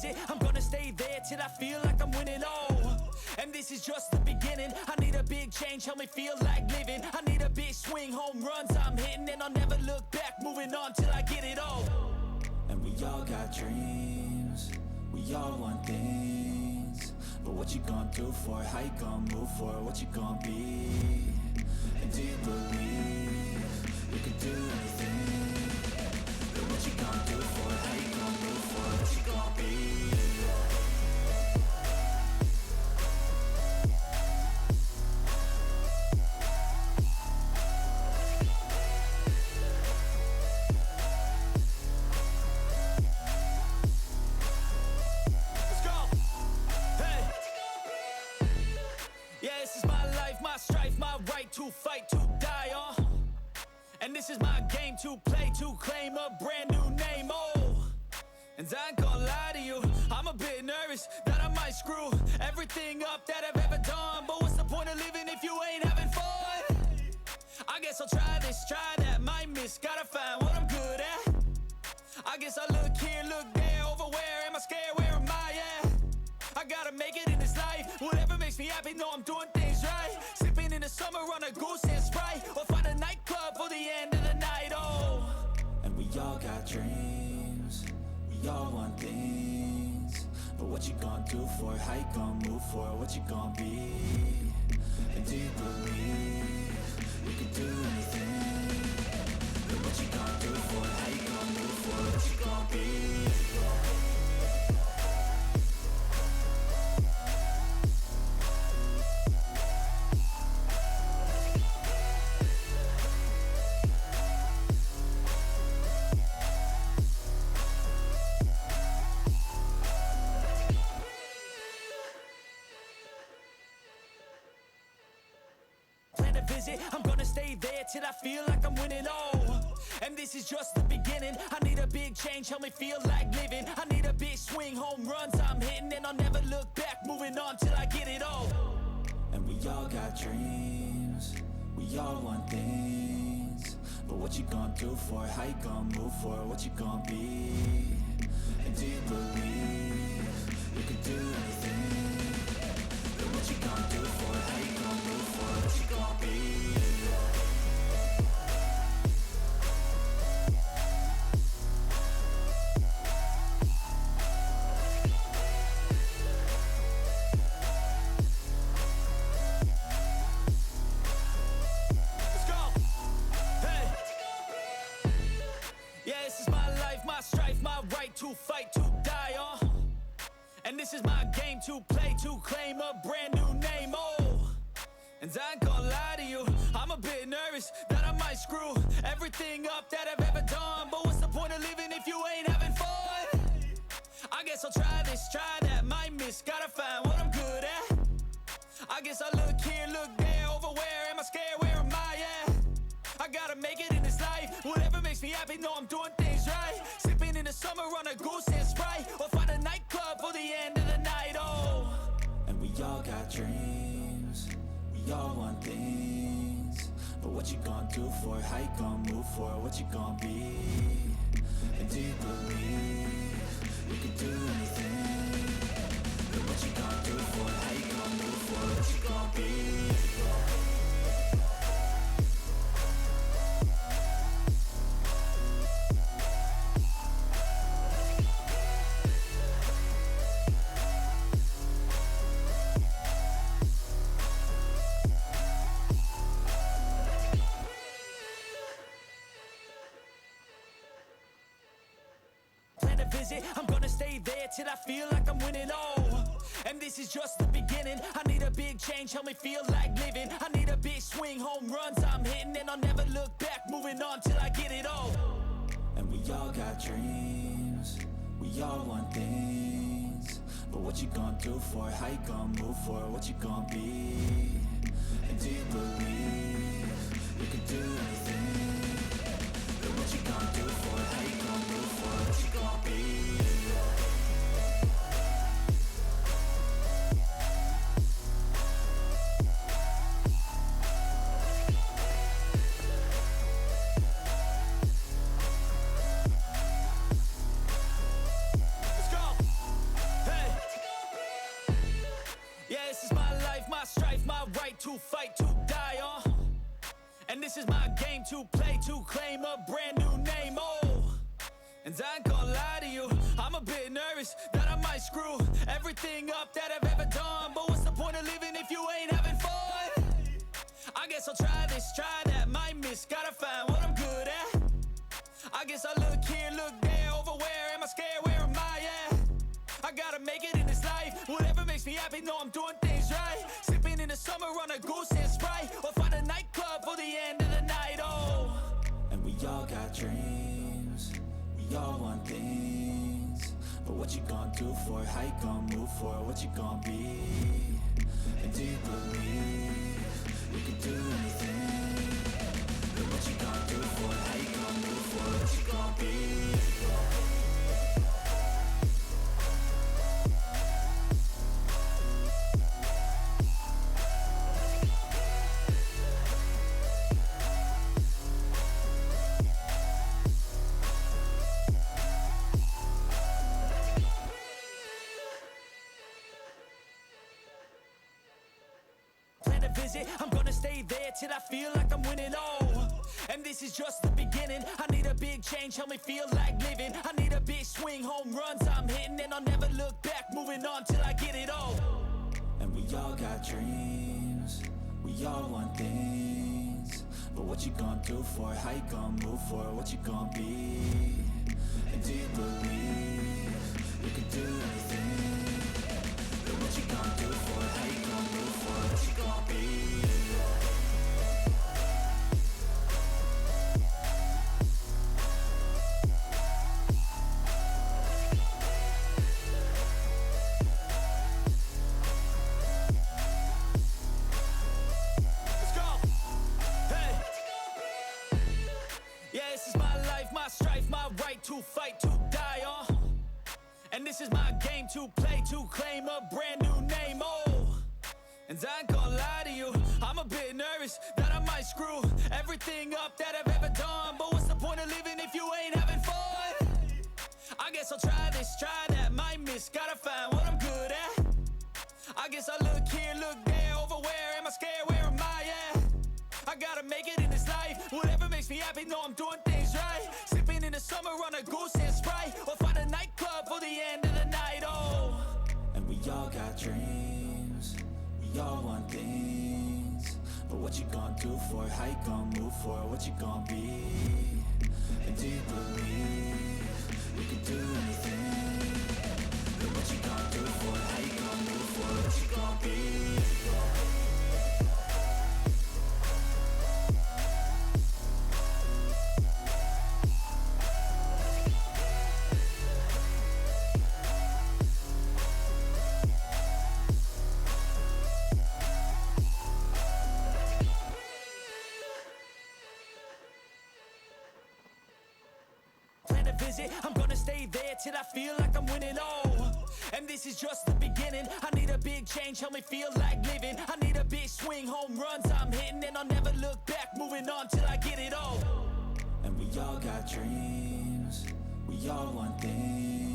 visit, I'm gonna stay there till I feel like I'm winning, oh. And this is just the beginning. I need a big change, help me feel like living. I need a big swing, home runs I'm hitting, and I'll never look back, moving on till I get it all. And we all got dreams, we all want things. But what you gonna do for it? How you gonna move for it? What you gonna be? And do you believe you can do anything? But what you gonna do for it? How you gonna move for it? What you gonna be? My strife, my right to fight, to die on. And this is my game to play, to claim a brand new name, oh. And I ain't gonna lie to you, I'm a bit nervous that I might screw everything up that I've ever done. But what's the point of living if you ain't having fun? I guess I'll try this, try that, might miss, gotta find what I'm good at. I guess I look here, look there, over where am I scared, where am I at? I gotta make it in this life, whatever makes me happy, know I'm doing things right. Sipping in the summer on a goose and Sprite, or find a nightclub for the end of the night, oh. And we all got dreams, we all want things. But what you gonna do for it? How you gonna move for it? What you gonna be? And do you believe you can do anything? But what you gonna do for it? How you gonna move for it? What you gonna be? I'm gonna stay there till I feel like I'm winning, oh. And this is just the beginning. I need a big change, help me feel like living. I need a big swing, home runs I'm hitting, and I'll never look back, moving on till I get it all. And we all got dreams, we all want things. But what you gonna do for it? How you gonna move for it? What you gonna be? And do you believe you can do anything? But what you gonna do for it? How you gonna move for it? What you gonna be? My strife, my right to fight, to die on. And this is my game to play, to claim a brand new name, oh. And I ain't gonna lie to you, I'm a bit nervous that I might screw everything up that I've ever done. But what's the point of living if you ain't having fun? I guess I'll try this, try that, might miss, gotta find what I'm good at. I guess I look here, look there, over where am I scared, where am I at? I gotta make it in this life, whatever makes me happy, know I'm doing things right. Sipping in the summer on a goose and Sprite, or find a nightclub for the end of the night, oh. And we all got dreams, we all want things. But what you gonna do for it? How you gonna move for it? What you gonna be? And do you believe you can do anything? But what you gonna do for it? How you gonna move for it? What you gonna be? I'm gonna stay there till I feel like I'm winning, oh. And this is just the beginning. I need a big change, help me feel like living. I need a big swing, home runs I'm hitting, and I'll never look back, moving on till I get it all. And we all got dreams, we all want things. But what you gonna do for it? How you gonna move for it? What you gonna be? And do you believe you can do anything? But what you gonna do for it? How you gonna move for it? What you gonna be? strife, my right to fight, to die on. And this is my game to play, to claim a brand new name, oh. And I ain't gonna lie to you, I'm a bit nervous that I might screw everything up that I've ever done. But what's the point of living if you ain't having fun? I guess I'll try this, try that, might miss, gotta find what I'm good at. I guess I look here, look there, over where am I scared, where am I at? I gotta make it in this life, whatever makes me happy, know I'm doing things right. Sipping in the summer on a goose and Sprite, or find a nightclub for the end of the night, oh. And we all got dreams, we all want things. But what you gonna do for it, how you gonna move for it, what you gonna be? And do you believe you can do anything? But what you gonna do for it, how you gonna move for it, what you gonna be? Plan to visit, I'm gonna stay there till I feel like I'm winning, oh. And this is just the beginning, I need a big change, help me feel like living. I need a big swing, home runs I'm hitting, and I'll never look back, moving on till I get it all. And we all got dreams, we all want things. But what you gonna do for it, how you gonna move for it, what you gonna be? And do you believe you can do anything? But what you gonna do for it, how you gonna move for it, what you gonna be? Strife, my right to fight, to die on. And this is my game to play, to claim a brand new name, oh. And I ain't gonna lie to you, I'm a bit nervous that I might screw everything up that I've ever done. But what's the point of living if you ain't having fun? I guess I'll try this, try that, might miss, gotta find what I'm good at. I guess I look here, look there, over where am I scared, where am I at? I gotta make it in this life, whatever makes me happy, know I'm doing things right. Sipping in the summer on a goose and Sprite, or find a nightclub for the end of the night, oh. And we all got dreams, we all want things. But what you gonna do for it, how you gonna move for it, what you gonna be? And do you believe you can do anything? But what you gonna do for it, how you gonna move for it, what you gonna be? I'm gonna stay there till I feel like I'm winning, oh. And this is just the beginning, I need a big change, help me feel like living. I need a big swing, home runs I'm hitting, and I'll never look back, moving on till I get it all. And we all got dreams, we all want things.